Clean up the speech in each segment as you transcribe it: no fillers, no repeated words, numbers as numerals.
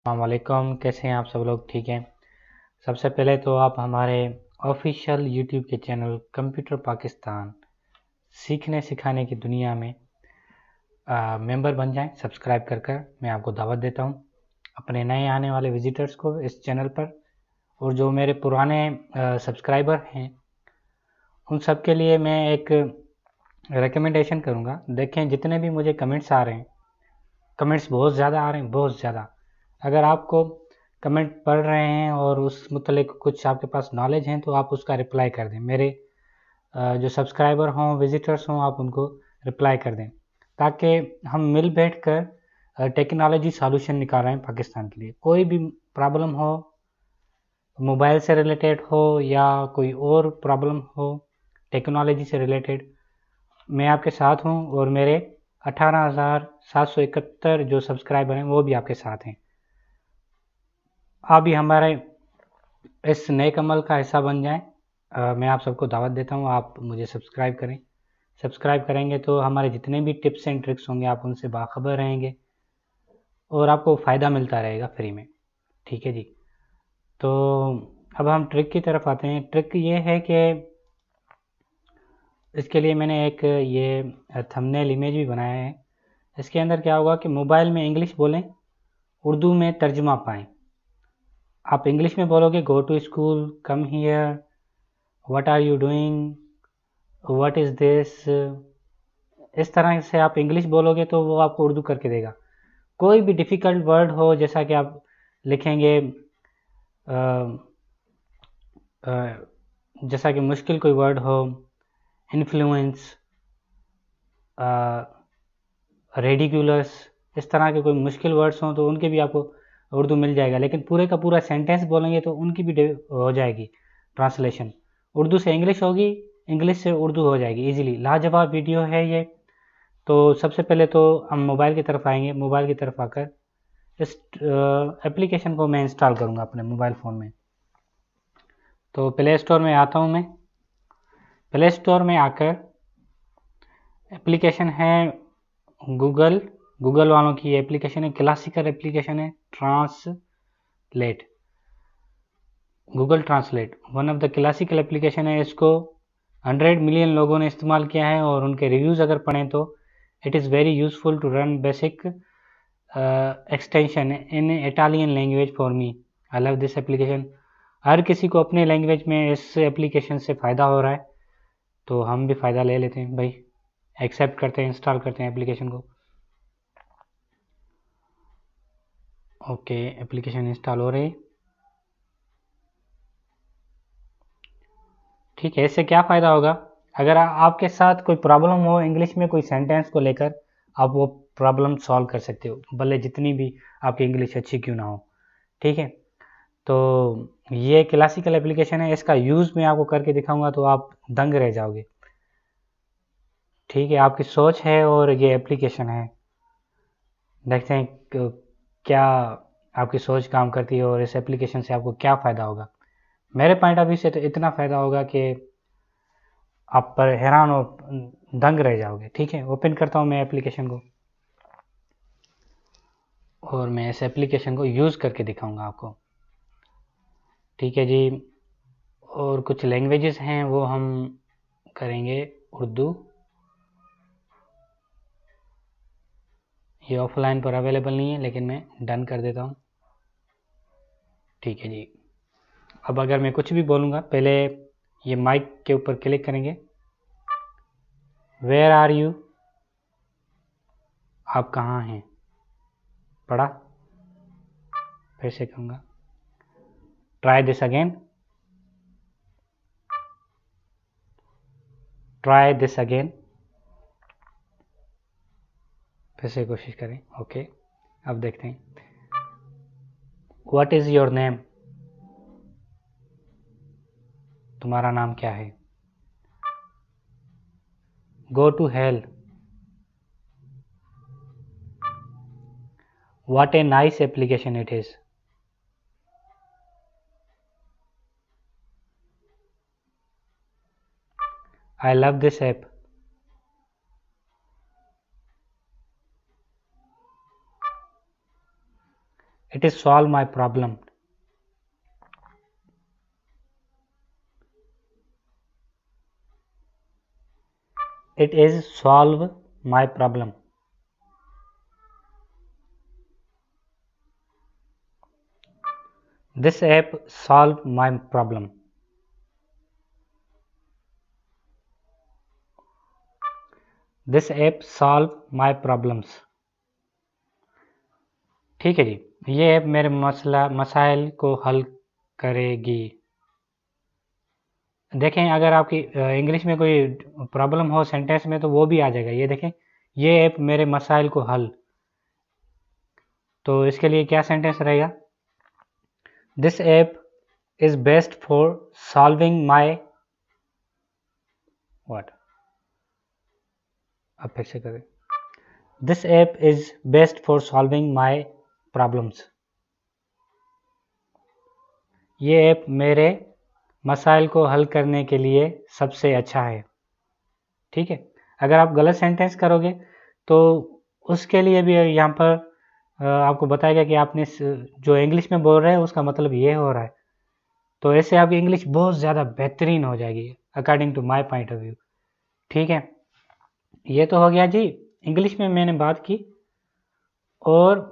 अस्सलामुअलैकुम, कैसे हैं आप सब लोग? ठीक हैं। सबसे पहले तो आप हमारे ऑफिशियल यूट्यूब के चैनल कंप्यूटर पाकिस्तान सीखने सिखाने की दुनिया में मेंबर बन जाएं। सब्सक्राइब कर मैं आपको दावत देता हूं अपने नए आने वाले विजिटर्स को इस चैनल पर, और जो मेरे पुराने सब्सक्राइबर हैं उन सब के लिए मैं एक रिकमेंडेशन करूंगा। देखें, जितने भी मुझे कमेंट्स आ रहे हैं, कमेंट्स बहुत ज़्यादा आ रहे हैं, बहुत ज़्यादा। अगर आपको कमेंट पढ़ रहे हैं और उस मुतलिक कुछ आपके पास नॉलेज है तो आप उसका रिप्लाई कर दें। मेरे जो सब्सक्राइबर हों, विजिटर्स हों, आप उनको रिप्लाई कर दें ताकि हम मिल बैठ कर टेक्नोलॉजी सॉल्यूशन निकाल रहे हैं पाकिस्तान के लिए। कोई भी प्रॉब्लम हो, मोबाइल से रिलेटेड हो या कोई और प्रॉब्लम हो टेक्नोलॉजी से रिलेटेड, मैं आपके साथ हूं। और मेरे 18,771 जो सब्सक्राइबर हैं वो भी आपके साथ हैं। आप भी हमारे इस नए कमल का हिस्सा बन जाएं। मैं आप सबको दावत देता हूं, आप मुझे सब्सक्राइब करें। सब्सक्राइब करेंगे तो हमारे जितने भी टिप्स एंड ट्रिक्स होंगे आप उनसे बाखबर रहेंगे और आपको फ़ायदा मिलता रहेगा फ्री में। ठीक है जी। तो अब हम ट्रिक की तरफ आते हैं। ट्रिक ये है कि इसके लिए मैंने एक ये थंबनेल इमेज भी बनाया है। इसके अंदर क्या होगा कि मोबाइल में इंग्लिश बोलें, उर्दू में तर्जुमा पाएँ। आप इंग्लिश में बोलोगे go to school, come here, what are you doing, what is this. इस तरह से आप इंग्लिश बोलोगे तो वो आपको उर्दू करके देगा। कोई भी डिफ़िकल्ट वर्ड हो, जैसा कि आप लिखेंगे जैसा कि मुश्किल कोई वर्ड हो, इन्फ्लुएंस, रेडिकुलस, इस तरह के कोई मुश्किल वर्ड्स हों तो उनके भी आपको उर्दू मिल जाएगा। लेकिन पूरे का पूरा सेंटेंस बोलेंगे तो उनकी भी हो जाएगी ट्रांसलेशन। उर्दू से इंग्लिश होगी, इंग्लिश से उर्दू हो जाएगी इजीली। लाजवाब वीडियो है ये। तो सबसे पहले तो हम मोबाइल की तरफ आएंगे। मोबाइल की तरफ आकर इस एप्लीकेशन को मैं इंस्टॉल करूँगा अपने मोबाइल फ़ोन में। तो प्ले स्टोर में आता हूँ मैं। प्ले स्टोर में आकर एप्लीकेशन है गूगल वालों की एप्लीकेशन है, क्लासिकल एप्लीकेशन है translate, Google translate one of the classical application है। इसको 100 मिलियन लोगों ने इस्तेमाल किया है और उनके रिव्यूज़ अगर पढ़ें तो it is very useful to run basic extension in Italian language for me. I love this application. हर किसी को अपने लैंग्वेज में इस एप्लीकेशन से फ़ायदा हो रहा है तो हम भी फ़ायदा ले लेते हैं भाई। एक्सेप्ट करते हैं, इंस्टॉल करते हैं एप्लीकेशन को। ओके, एप्लीकेशन इंस्टॉल हो रही है। ठीक है, इससे क्या फ़ायदा होगा? अगर आपके साथ कोई प्रॉब्लम हो इंग्लिश में कोई सेंटेंस को लेकर, आप वो प्रॉब्लम सॉल्व कर सकते हो, भले जितनी भी आपकी इंग्लिश अच्छी क्यों ना हो। ठीक है, तो ये क्लासिकल एप्लीकेशन है। इसका यूज़ मैं आपको करके दिखाऊंगा तो आप दंग रह जाओगे। ठीक है, आपकी सोच है और ये एप्लीकेशन है। देखते हैं क्या आपकी सोच काम करती है और इस एप्लीकेशन से आपको क्या फ़ायदा होगा। मेरे पॉइंट ऑफ व्यू से तो इतना फ़ायदा होगा कि आप पर हैरान हो, दंग रह जाओगे। ठीक है, ओपन करता हूँ मैं एप्लीकेशन को और मैं इस एप्लीकेशन को यूज़ करके दिखाऊंगा आपको। ठीक है जी। और कुछ लैंग्वेजेस हैं वो हम करेंगे उर्दू। ये ऑफलाइन पर अवेलेबल नहीं है लेकिन मैं डन कर देता हूँ। ठीक है जी। अब अगर मैं कुछ भी बोलूँगा, पहले ये माइक के ऊपर क्लिक करेंगे। वेयर आर यू, आप कहाँ हैं, पढ़ा। फिर से कहूँगा try this again, try this again, फिर से कोशिश करें। ओके, अब देखते हैं। व्हाट इज़ योर नेम, तुम्हारा नाम क्या है। Go to hell, what a nice application it is. I love this app. It is solve my problem. It is solve my problem. This app solve my problem. This app solve my problems. ठीक है जी, ये app मेरे मसाइल को हल करेगी। देखें अगर आपकी इंग्लिश में कोई प्रॉब्लम हो सेंटेंस में तो वो भी आ जाएगा। ये देखें, ये ऐप मेरे मसाइल को हल। तो इसके लिए क्या सेंटेंस रहेगा? This app is best for solving my what. अब फिर से करें। This app is best for solving my problems. ये ऐप मेरे मसाइल को हल करने के लिए सबसे अच्छा है। ठीक है, अगर आप गलत सेंटेंस करोगे तो उसके लिए भी यहाँ पर आपको बताएगा कि आपने जो इंग्लिश में बोल रहे हैं उसका मतलब ये हो रहा है। तो ऐसे आपकी इंग्लिश बहुत ज़्यादा बेहतरीन हो जाएगी according to my point of view. ठीक है, ये तो हो गया जी, इंग्लिश में मैंने बात की। और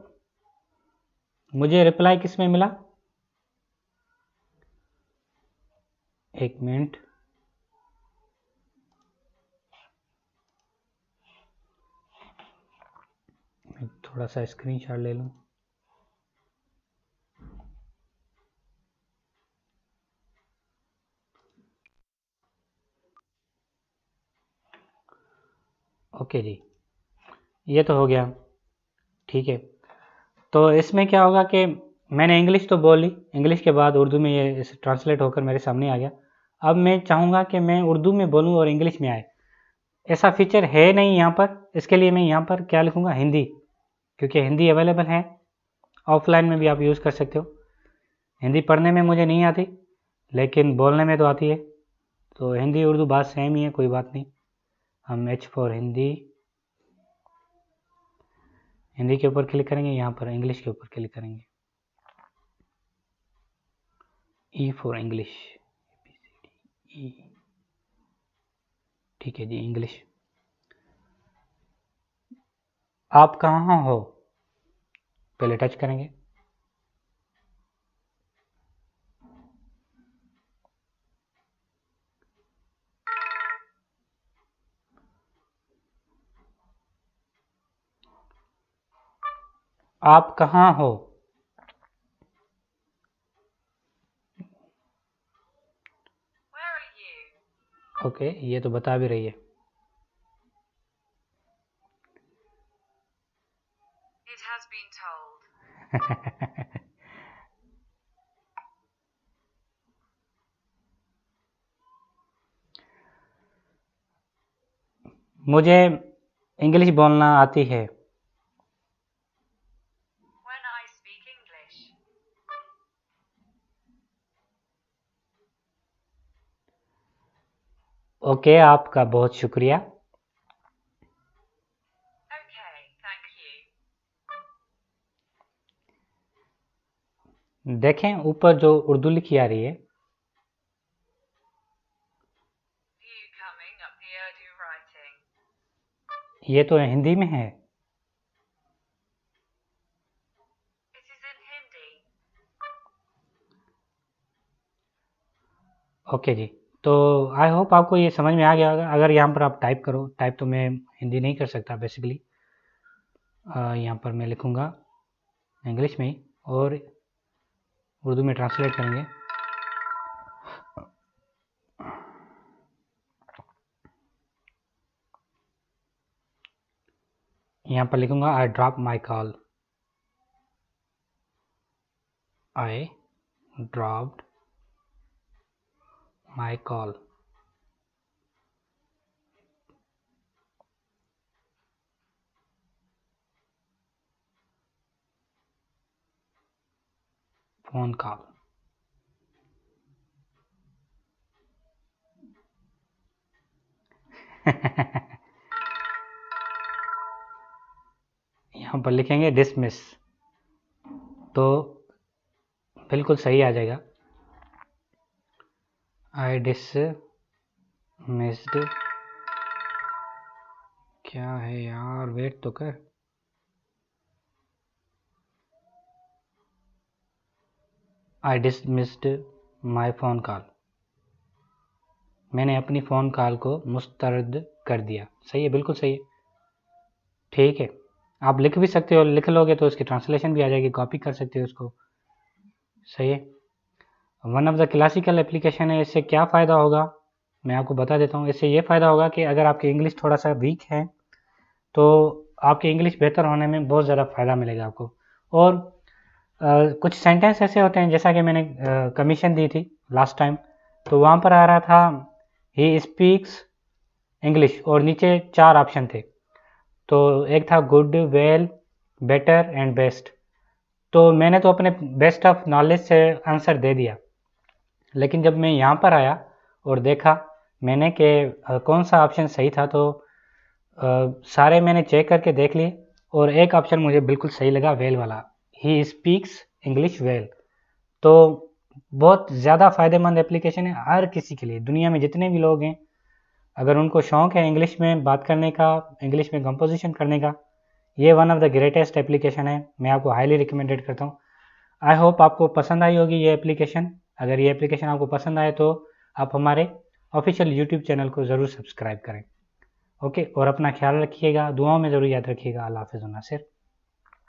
मुझे रिप्लाई किस में मिला? एक मिनट, थोड़ा सा स्क्रीनशॉट ले लूँ। ओके जी, ये तो हो गया। ठीक है, तो इसमें क्या होगा कि मैंने इंग्लिश तो बोली, इंग्लिश के बाद उर्दू में ये ट्रांसलेट होकर मेरे सामने आ गया। अब मैं चाहूँगा कि मैं उर्दू में बोलूँ और इंग्लिश में आए। ऐसा फीचर है नहीं यहाँ पर। इसके लिए मैं यहाँ पर क्या लिखूँगा? हिंदी, क्योंकि हिंदी अवेलेबल है। ऑफलाइन में भी आप यूज़ कर सकते हो। हिंदी पढ़ने में मुझे नहीं आती लेकिन बोलने में तो आती है। तो हिंदी उर्दू बात सेम ही है, कोई बात नहीं। हम H फॉर हिंदी, हिंदी के ऊपर क्लिक करेंगे, यहाँ पर इंग्लिश के ऊपर क्लिक करेंगे। E for English, E। ठीक है जी, इंग्लिश। आप कहाँ हो पहले टच करेंगे। आप कहाँ हो? ओके, ये तो बता भी रही है। It has been told. मुझे इंग्लिश बोलना आती है। When I speak English. Okay, आपका बहुत शुक्रिया। Okay, thank you. देखें ऊपर जो उर्दू लिखी आ रही है, ये तो हिंदी में है। ओके जी, तो आई होप आपको ये समझ में आ गया होगा। अगर यहाँ पर आप टाइप करो, टाइप तो मैं हिंदी नहीं कर सकता बेसिकली। यहाँ पर मैं लिखूँगा इंग्लिश में ही और उर्दू में ट्रांसलेट करेंगे। यहाँ पर लिखूँगा I drop my call. I dropped my call. Phone call. यहाँ पर लिखेंगे डिसमिस। तो बिल्कुल सही आ जाएगा। आई डिसमिस्ड, क्या है यार, वेट तो कर। आई डिसमिस्ड माई फ़ोन कॉल, मैंने अपनी फ़ोन कॉल को मुस्तरद कर दिया। सही है, बिल्कुल सही है। ठीक है, आप लिख भी सकते हो, लिख लोगे तो उसकी ट्रांसलेशन भी आ जाएगी, कॉपी कर सकते हो उसको। सही है। One of the classical application है। इससे क्या फ़ायदा होगा मैं आपको बता देता हूँ। इससे ये फ़ायदा होगा कि अगर आपकी इंग्लिश थोड़ा सा वीक है तो आपकी इंग्लिश बेहतर होने में बहुत ज़्यादा फ़ायदा मिलेगा आपको। और कुछ सेंटेंस ऐसे होते हैं, जैसा कि मैंने कमीशन दी थी लास्ट टाइम, तो वहाँ पर आ रहा था ही स्पीक्स इंग्लिश और नीचे 4 ऑप्शन थे। तो एक था good, well, better and best. तो मैंने तो अपने बेस्ट ऑफ नॉलेज से आंसर दे दिया, लेकिन जब मैं यहाँ पर आया और देखा मैंने कि कौन सा ऑप्शन सही था, तो सारे मैंने चेक करके देख लिए और एक ऑप्शन मुझे बिल्कुल सही लगा, वेल वाला। He speaks English well. तो बहुत ज़्यादा फ़ायदेमंद एप्लीकेशन है हर किसी के लिए। दुनिया में जितने भी लोग हैं, अगर उनको शौक़ है इंग्लिश में बात करने का, इंग्लिश में कंपोजिशन करने का, ये one of the greatest application है। मैं आपको हाईली रिकमेंडेड करता हूँ। आई होप आपको पसंद आई होगी ये एप्लीकेशन। अगर ये एप्लीकेशन आपको पसंद आए तो आप हमारे ऑफिशियल यूट्यूब चैनल को ज़रूर सब्सक्राइब करें। ओके, और अपना ख्याल रखिएगा, दुआओं में ज़रूर याद रखिएगा। अल्लाह हाफ़िज़। नासिर।